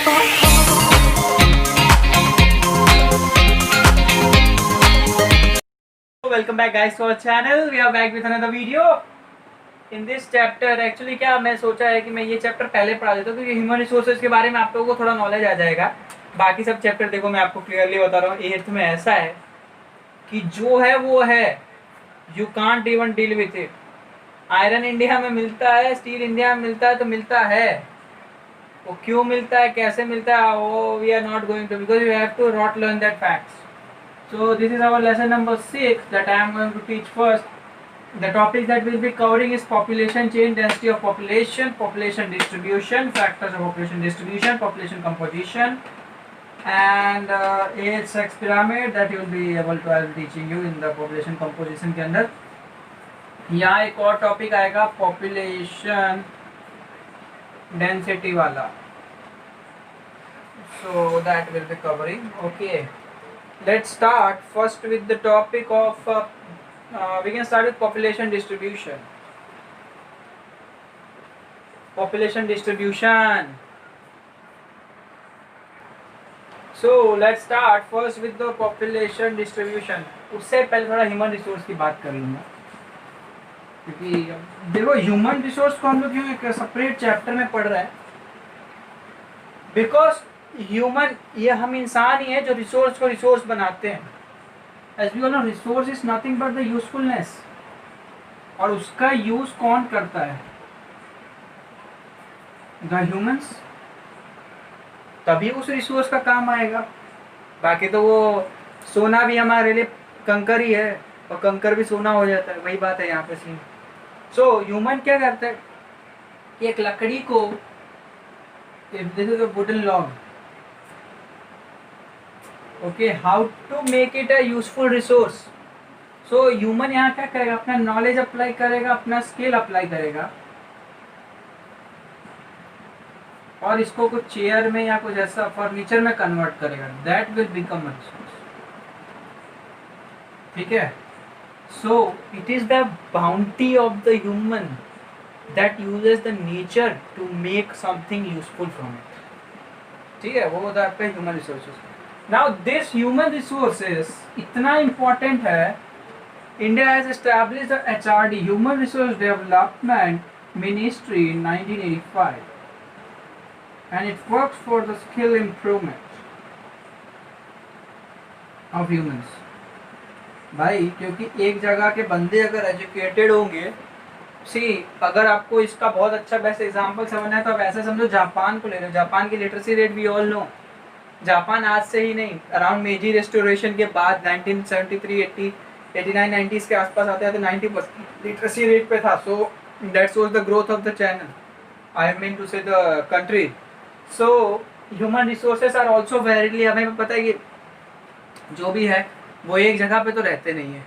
Welcome back guys to our channel. We are back with another video. In this chapter actually क्या मैं सोचा है कि मैं ये चैप्टर पहले पढ़ा देता हूँ क्योंकि ह्यूमन रिसोर्सेज के बारे में आप लोगों को थोड़ा नॉलेज आ जाएगा. बाकी सब चैप्टर देखो मैं आपको क्लियरली बता रहा हूँ. 8th में ऐसा है कि जो है वो है, you can't even deal with it. Iron India में मिलता है, स्टील इंडिया में मिलता है तो मिलता है. वो क्यों मिलता है, कैसे मिलता है, वो we are not going to, because you have to not learn that facts. So this is our lesson number 6 that I am going to teach first. The topic that we'll be covering is population change, density of population, population distribution, factors of population distribution, population composition, and age sex pyramid that you will be able to, I will teaching you in the population composition के अंदर. यहाँ एक और topic आएगा population density वाला. So that will be covering. Okay. Let's start first with the topic of we can start with population distribution. Population distribution. So let's start first with the population distribution. उससे पहले थोड़ा human resource की बात कर लूँगा क्योंकि देखो human resource को हम लोग क्यों एक सेपरेट चैप्टर में पढ़ रहे हैं. बिकॉज ह्यूमन, ये हम इंसान ही है जो रिसोर्स को रिसोर्स बनाते हैं. As we all know resource is nothing but the usefulness. और उसका यूज कौन करता है? The humans. तभी उस रिसोर्स का काम आएगा. बाकी तो वो सोना भी हमारे लिए कंकर ही है और कंकर भी सोना हो जाता है. वही बात है यहाँ पे सीन. सो ह्यूमन क्या करता है कि एक लकड़ी को, this is a wooden log. Okay, how to make it a useful resource. So human यहाँ क्या करेगा? अपना नॉलेज अप्लाई करेगा, अपना स्किल अप्लाई करेगा और इसको कुछ चेयर में या कुछ ऐसा फर्नीचर में कन्वर्ट करेगा. That will become a resource. ठीक है. So it is the bounty of the human that uses the nature to make something useful from it. ठीक है, वो होता है आपका human resources. Now this human resources इतना important है. India has established the HRD, Human Resource Development Ministry in 1985, and it works for the skill improvement of humans. भाई क्योंकि एक जगह के बंदे अगर एजुकेटेड होंगे, अगर आपको इसका बहुत अच्छा बेस्ट एग्जांपल समझना है तो आप ऐसे समझो, जापान को ले लो. जापान की literacy rate we all know. Japan आज से ही नहीं, अराउंड मेजी रेस्टोरेशन के बाद 1973, 80, 89, 90s के आसपास आते हैं तो 90% लिटरेसी रेट पे था. So that shows the growth of the channel, I mean to say the country. So human resources are also verily, हमें पता है कि जो भी है वो एक जगह पे तो रहते नहीं है.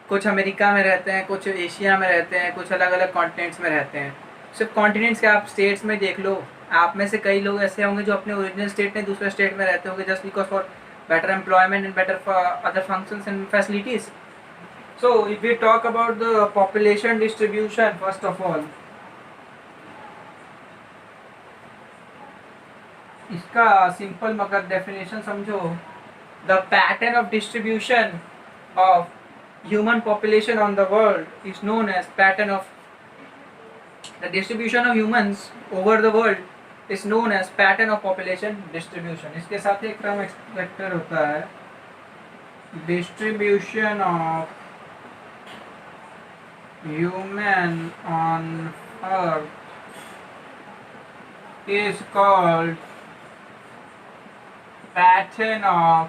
कुछ अमेरिका में रहते हैं, कुछ एशिया में रहते हैं, कुछ अलग अलग कॉन्टिनेंट्स में रहते हैं. सिर्फ कॉन्टिनेंट्स के आप स्टेट्स में देख लो, आप में से कई लोग ऐसे होंगे जो अपने ओरिजिनल स्टेट में दूसरे स्टेट में रहते होंगे just because for better employment and better for other functions and facilities. So if we talk about the population distribution, first of all इसका सिंपल मगर डेफिनेशन समझो. The pattern of distribution of human population on the world is known as pattern of the distribution of humans over the world is known as pattern of population distribution. इसके साथ एक term एक्सपेक्टर होता है, distribution of human on earth is called pattern of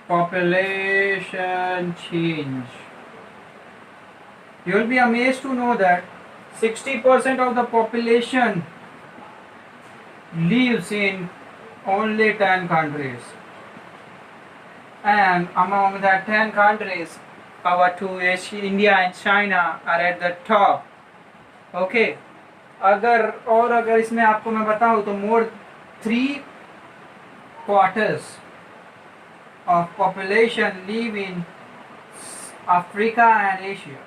population change. You will be amazed to know that 60% of the population lives in only 10 countries, and among that 10 countries, our two India and China are at the top. Okay, अगर इसमें आपको मैं बताऊँ तो more 3/4 of population live in Africa and Asia.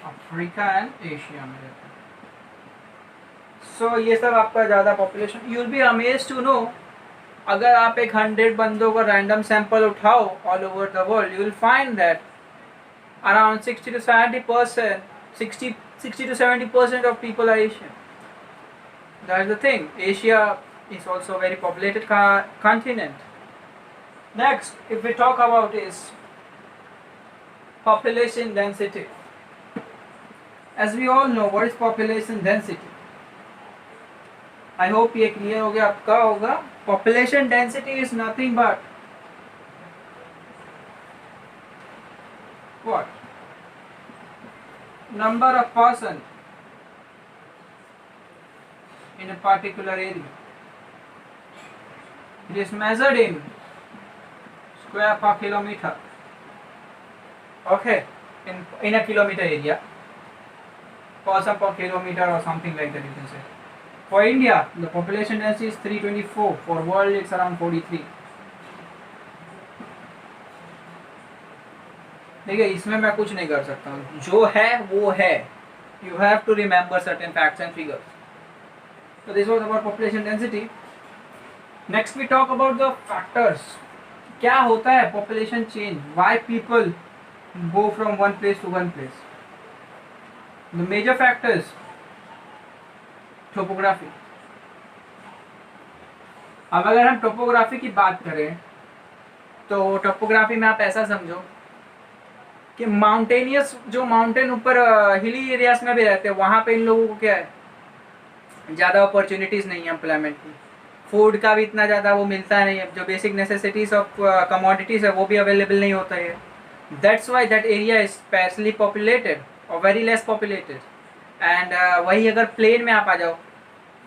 Africa and Asia में रहते हैं. So ये सब आपका ज़्यादा population, you will be amazed to know, अगर आप एक 100 बंदों का रैंडम सैंपल उठाओ all over the world, you will find that around 60 to 70%, 60 to 70% of people are Asian. That's the thing. Asia is also a very populated continent. Next, if we talk about is population density. As we all know, what is population density? I hope ये clear हो गया आपका होगा. Population density is nothing but what? Number of person in a particular area. It is measured in square per kilometer. Okay, in a kilometer area, person per kilometer or something like that you can say. For India, the population density is 324. For world, it's around 43. देखिए इसमें मैं कुछ नहीं कर सकता हूँ, जो है वो है. You have to remember certain facts and figures. So this was about population density. Next we talk about the factors. क्या होता है population change? Why people go from one place to one place? The major factors. Topography. अब अगर हम topography की बात करें तो टोपोग्राफी में आप ऐसा समझो कि माउंटेनियस, जो माउंटेन ऊपर हिली एरियाज में भी रहते हैं, वहाँ पे इन लोगों को क्या है, ज़्यादा अपॉर्चुनिटीज़ नहीं है एम्प्लॉयमेंट की. फूड का भी इतना ज़्यादा वो मिलता नहीं है, जो बेसिक नेसेसिटीज़ ऑफ कमोडिटीज़ है वो भी अवेलेबल नहीं होता है. That's why that area is specially populated और वेरी लेस पॉपुलेटेड. एंड वही अगर प्लेन में आप आ जाओ,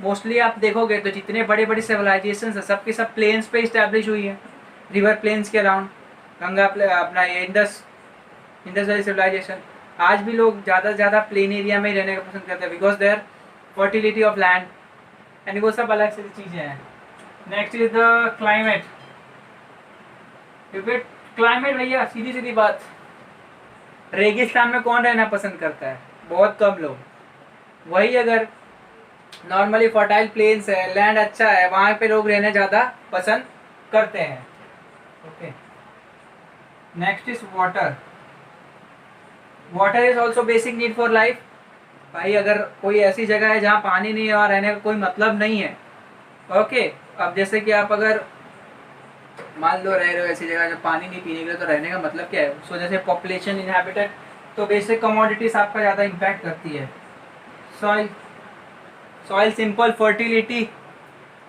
मोस्टली आप देखोगे तो जितने बड़े बड़े सिविलाइजेशन है सबकी सब प्लेन्स पे इस्टेब्लिश हुई है, रिवर प्लेन्स के अराउंड. गंगा अपना ये इंडस वैली सिविलाइजेशन. आज भी लोग ज़्यादा से ज़्यादा प्लेन एरिया में ही रहने का पसंद करते हैं because their fertility of land and वो सब अलग से चीज़ें हैं. Next is the climate. Climate भैया सीधी सीधी बात, रेगिस्तान में कौन रहना पसंद करता है? बहुत कम लोग. वही अगर नॉर्मली फर्टाइल प्लेन्स है, लैंड अच्छा है, वहाँ पे लोग रहने ज़्यादा पसंद करते हैं. Okay. Next is water. Water is also basic need for life. भाई अगर कोई ऐसी जगह है जहाँ पानी नहीं है और रहने का कोई मतलब नहीं है, ओके. अब जैसे कि आप अगर मान लो रह रहे हो ऐसी जगह जो पानी नहीं पीने के लिए, तो रहने का मतलब क्या है? सो जैसे पॉपुलेशन इनहैबिटेड, तो बेसिक कमोडिटीज आपका ज़्यादा इम्पैक्ट करती है. Soil simple, fertility,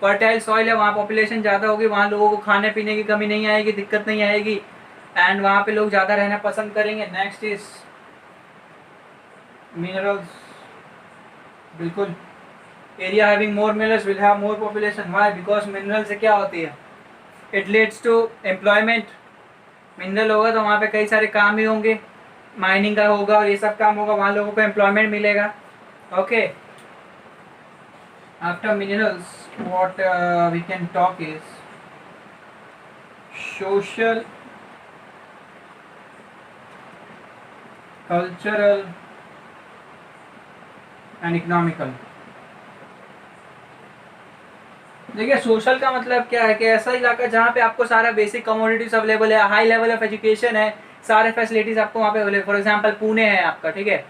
fertile soil है, वहाँ पॉपुलेशन ज़्यादा होगी, वहाँ लोगों को खाने पीने की कमी नहीं आएगी, दिक्कत नहीं आएगी, एंड वहाँ पे लोग ज़्यादा रहना पसंद करेंगे. Next is minerals. बिल्कुल, area having more minerals will have more population. Why? Because mineral से क्या होती है, it leads to employment. Mineral होगा तो वहाँ पे कई सारे काम ही होंगे, माइनिंग का होगा और ये सब काम होगा, वहाँ लोगों को एम्प्लॉयमेंट मिलेगा. Okay. After minerals what we can talk is social, cultural and economical. देखिए सोशल का मतलब क्या है कि ऐसा इलाका जहाँ पे आपको सारा बेसिक कमोडिटीज अवेलेबल है, हाई लेवल ऑफ एजुकेशन है, सारे फैसिलिटीज आपको वहाँ पे अवेलेबल. फॉर एग्जांपल पुणे है आपका, ठीक है.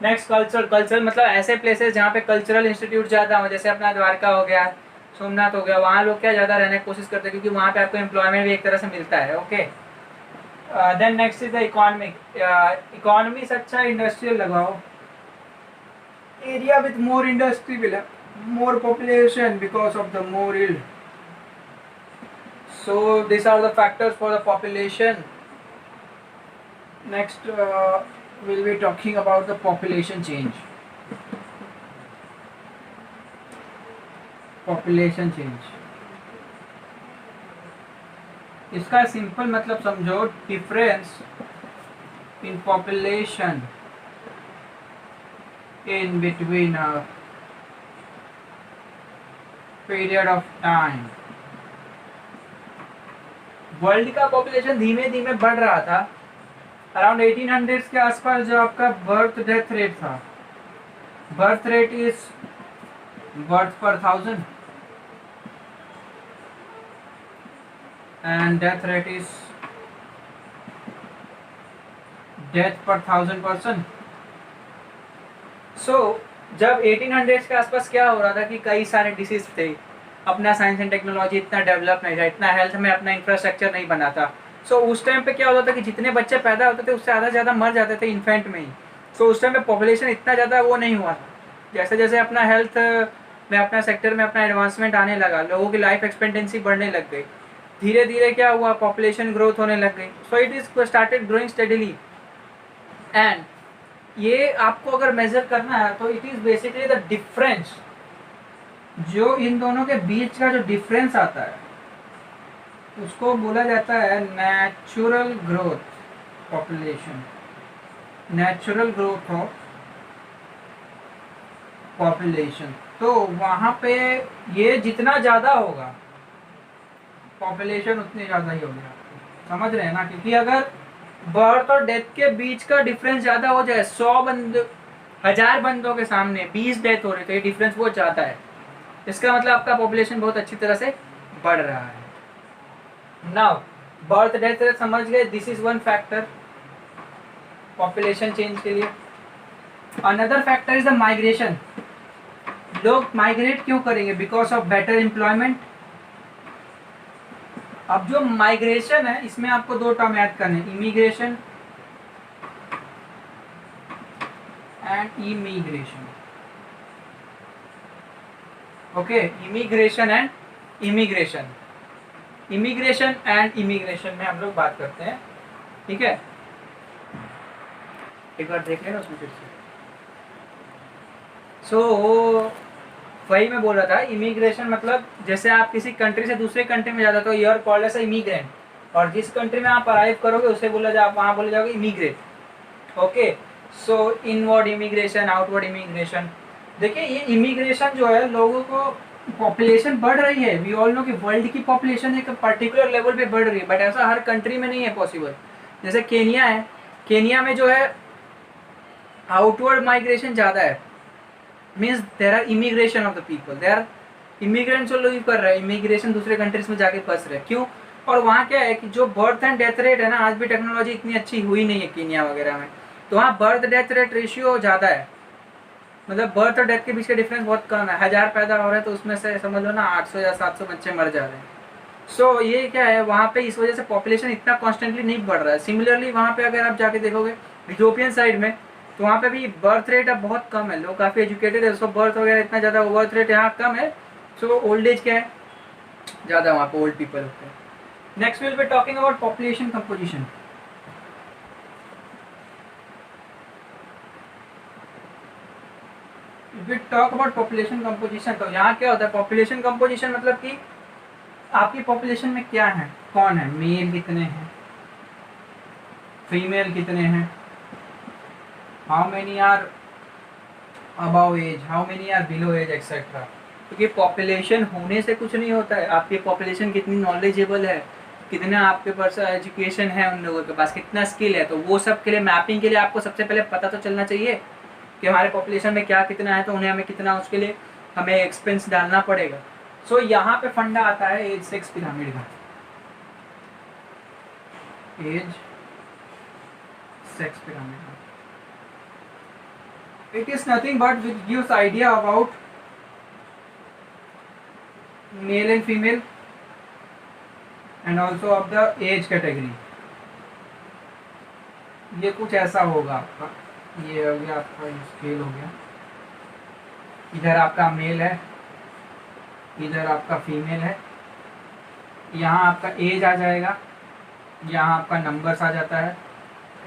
नेक्स्ट कल्चर मतलब ऐसे प्लेसेस जहाँ पे कल्चरल इंस्टीट्यूट ज़्यादा हो, जैसे अपना द्वारका हो गया, सोमनाथ हो गया, वहाँ लोग क्या ज़्यादा रहने की कोशिश करते हैं क्योंकि वहाँ पे आपको एम्प्लॉयमेंट भी एक तरह से मिलता है. Okay. Then next is the economic. Economy से अच्छा इंडस्ट्रियल लगाओ. Area with more industry will have more population because of the more yield. So these are the factors for the population. Next we'll be talking about the population change. Population change, इसका simple मतलब समझो, difference in population in between a period of time. World का population धीमे धीमे बढ़ रहा था. Around 1800 के आसपास जो आपका बर्थ डेथ रेट था, birth rate is birth per thousand and death rate is death per thousand person. So जब 1800 के आसपास क्या हो रहा था कि कई सारे डिसीज थे, अपना साइंस एंड टेक्नोलॉजी इतना डेवलप नहीं था, इतना हेल्थ में अपना इंफ्रास्ट्रक्चर नहीं बना था. सो उस टाइम पे क्या होता था कि जितने बच्चे पैदा होते थे उससे ज़्यादा मर जाते थे इन्फेंट में ही. सो उस टाइम पे पॉपुलेशन इतना ज़्यादा वो नहीं हुआ था. जैसे जैसे अपना हेल्थ में अपना सेक्टर में अपना एडवांसमेंट आने लगा, लोगों की लाइफ एक्सपेक्टेंसी बढ़ने लग गई, धीरे धीरे क्या हुआ, पॉपुलेशन ग्रोथ होने लग गई. सो it is started growing steadily. And ये आपको अगर मेजर करना है तो it is basically the difference, जो इन दोनों के बीच का जो डिफरेंस आता है उसको बोला जाता है natural growth population. Natural growth of population. तो वहां पे ये जितना ज्यादा होगा पॉपुलेशन उतनी ज्यादा ही होगी. आपको समझ रहे हैं ना, क्योंकि अगर बर्थ और डेथ के बीच का डिफरेंस ज्यादा हो जाए, 1000 बंदों के सामने 20 डेथ हो रही, तो ये डिफरेंस बहुत ज्यादा है. इसका मतलब आपका पॉपुलेशन बहुत अच्छी तरह से बढ़ रहा है. नाउ बर्थ डेथ रेट समझ गए, this is one factor population change के लिए. Another factor is the migration. लोग माइग्रेट क्यों करेंगे? Because of better employment. अब जो माइग्रेशन है इसमें आपको दो टर्म याद करने, immigration and immigration. Okay, immigration and immigration. Immigration and immigration में हम लोग बात करते हैं. ठीक है, एक बार देख लेना उसमें फिर से. सो वही मैं बोल रहा था, इमिग्रेशन मतलब जैसे आप किसी कंट्री से दूसरे कंट्री में जाते हो तो you are called as a immigrant, और जिस कंट्री में आप अराइव करोगे उसे बोला जाए, आप वहाँ बोले जाओगे इमिग्रेट. ओके, सो इनवर्ड इमिग्रेशन, आउटवर्ड इमिग्रेशन. देखिए ये इमिग्रेशन जो है, लोगों को पॉपुलेशन बढ़ रही है, वी ऑल नो कि वर्ल्ड की पॉपुलेशन एक पर्टिकुलर लेवल पे बढ़ रही है, बट ऐसा हर कंट्री में नहीं है पॉसिबल. जैसे केनिया है, केनिया में जो है आउटवर्ड माइग्रेशन ज़्यादा है, means there are immigration of the people, they are immigrants जो लोग कर रहे हैं, इमिग्रेशन दूसरे कंट्रीज में जाके फंस रहे हैं. क्यों? और वहाँ क्या है कि जो बर्थ एंड डेथ रेट है ना, आज भी टेक्नोलॉजी इतनी अच्छी हुई नहीं है केनिया वगैरह में, तो वहाँ बर्थ डेथ रेट रेशियो ज़्यादा है. मतलब बर्थ और डेथ के बीच का डिफरेंस बहुत कम है. 1000 पैदा हो रहे हैं तो उसमें से समझ लो ना 800 या 700 बच्चे मर जा रहे हैं. सो ये क्या है, वहाँ पे इस वजह से पॉपुलेशन इतना कॉन्स्टेंटली नहीं बढ़ रहा है. सिमिलरली वहाँ पे अगर आप जाके देखोगे इथियोपियन साइड में, तो वहाँ पे भी बर्थ रेट अब बहुत कम है, लोग काफ़ी एजुकेटेड है, सो बर्थ वगैरह इतना ज़्यादा, बर्थ रेट यहाँ कम है. सो ओल्ड एज क्या है, ज़्यादा वहाँ पे ओल्ड पीपल होते हैं. Next will be talking about population composition. We talk about population composition. तो यहाँ क्या होता है पॉपुलेशन कंपोजिशन, मतलब कि आपकी पॉपुलेशन में क्या है, कौन है, मेल कितने हैं, फीमेल कितने हैं, how many are above age, how many are below age etcetera. क्योंकि पॉपुलेशन होने से कुछ नहीं होता है, आपकी पॉपुलेशन कितनी नॉलेजेबल है, कितना आपके पास एजुकेशन है, उन लोगों के पास कितना स्किल है, तो वो सब के लिए मैपिंग के लिए आपको सबसे पहले पता तो चलना चाहिए कि हमारे पॉपुलेशन में क्या कितना है, तो उन्हें हमें कितना उसके लिए हमें एक्सपेंस डालना पड़ेगा. सो यहाँ पे फंडा आता है एज सेक्स पिरामिड का. Age sex pyramid, it is nothing but which gives idea about male and female and also of the age category. ये कुछ ऐसा होगा आपका, ये हो गया आपका स्केल हो गया, इधर आपका मेल है, इधर आपका फीमेल है, यहाँ आपका एज आ जाएगा, यहाँ आपका नंबर्स आ जाता है,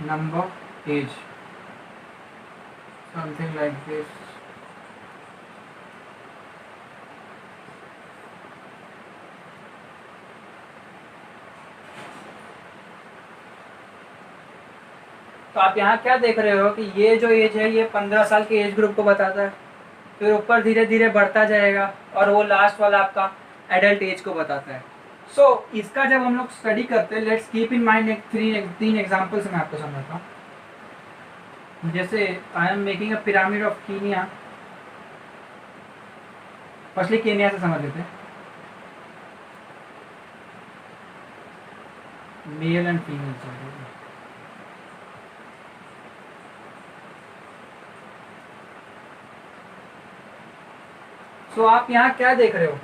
number age, something like this. तो आप यहाँ क्या देख रहे हो कि ये जो एज है ये 15 साल के एज ग्रुप को बताता है, फिर ऊपर धीरे धीरे बढ़ता जाएगा और वो लास्ट वाला आपका एडल्ट एज को बताता है. सो इसका जब हम लोग स्टडी करते हैं, लेट्स कीप इन माइंड एक 3 एग्जाम्पल्स मैं आपको समझाता हूँ. जैसे I am making a pyramid of Kenya. Firstly Kenya से समझ लेते हैं। मेल एंड फीमेल चाहिए। सो आप यहाँ क्या देख रहे हो,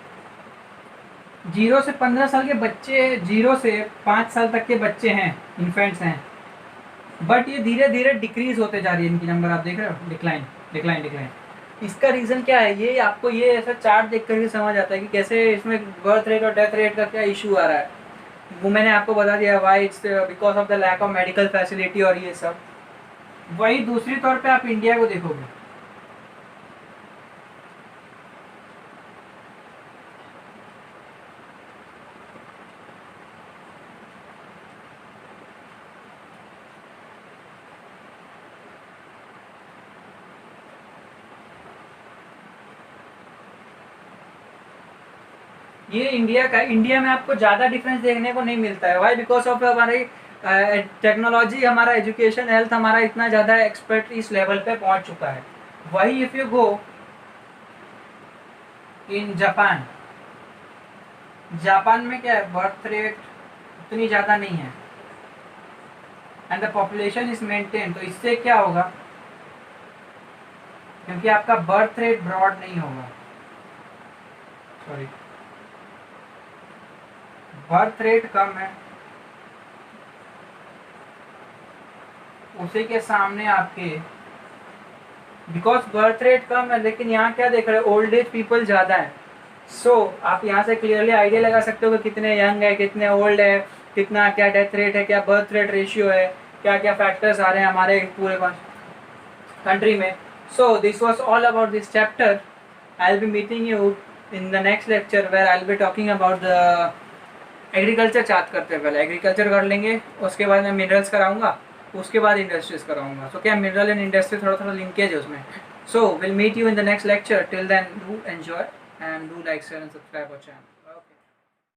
0 से 15 साल के बच्चे, 0 से 5 साल तक के बच्चे हैं, इन्फेंट्स हैं, बट ये धीरे धीरे डिक्रीज होते जा रही है इनकी नंबर, आप देख रहे हो, डिक्लाइन डिक्लाइन डिक्लाइन। इसका रीज़न क्या है, ये आपको ये ऐसा चार्ट देख कर ही समझ आता है कि कैसे इसमें बर्थ रेट और डेथ रेट का क्या इशू आ रहा है। वो मैंने आपको बता दिया, why it's because of the lack of medical facility और ये सब। वही दूसरी तौर पे आप इंडिया को देखोगे, ये इंडिया का, इंडिया में आपको ज़्यादा डिफरेंस देखने को नहीं मिलता है। वाई, बिकॉज ऑफ हमारी टेक्नोलॉजी, हमारा एजुकेशन, हेल्थ हमारा इतना ज़्यादा एक्सपर्ट इस लेवल पे पहुंच चुका है। वही if you go in Japan, Japan में क्या है, बर्थ रेट उतनी ज़्यादा नहीं है and the population is maintain. तो इससे क्या होगा, क्योंकि आपका बर्थ रेट ब्रॉड नहीं होगा, सॉरी बर्थ रेट कम है, उसी के सामने आपके, बिकॉज बर्थ रेट कम है, लेकिन यहाँ क्या देख रहे हैं, ओल्ड एज पीपल ज़्यादा है। सो आप यहाँ से क्लियरली आइडिया लगा सकते हो कि कितने यंग है, कितने ओल्ड है, कितना क्या डेथ रेट है, क्या बर्थ रेट रेशियो है, क्या क्या फैक्टर्स आ रहे हैं हमारे पूरे कंट्री में। So this was all about this chapter. I will be meeting you in the next lecture where I will be talking about the agriculture. Chart करते हैं, पहले एग्रीकल्चर कर लेंगे, उसके बाद मैं मिनरल्स कराऊंगा, उसके बाद इंडस्ट्रीज कराऊंगा। सो क्या मिनरल एंड इंडस्ट्री थोड़ा थोड़ा लिंकेज है उसमें। So will meet you in the next lecture, till then do enjoy and do like share and subscribe our channel.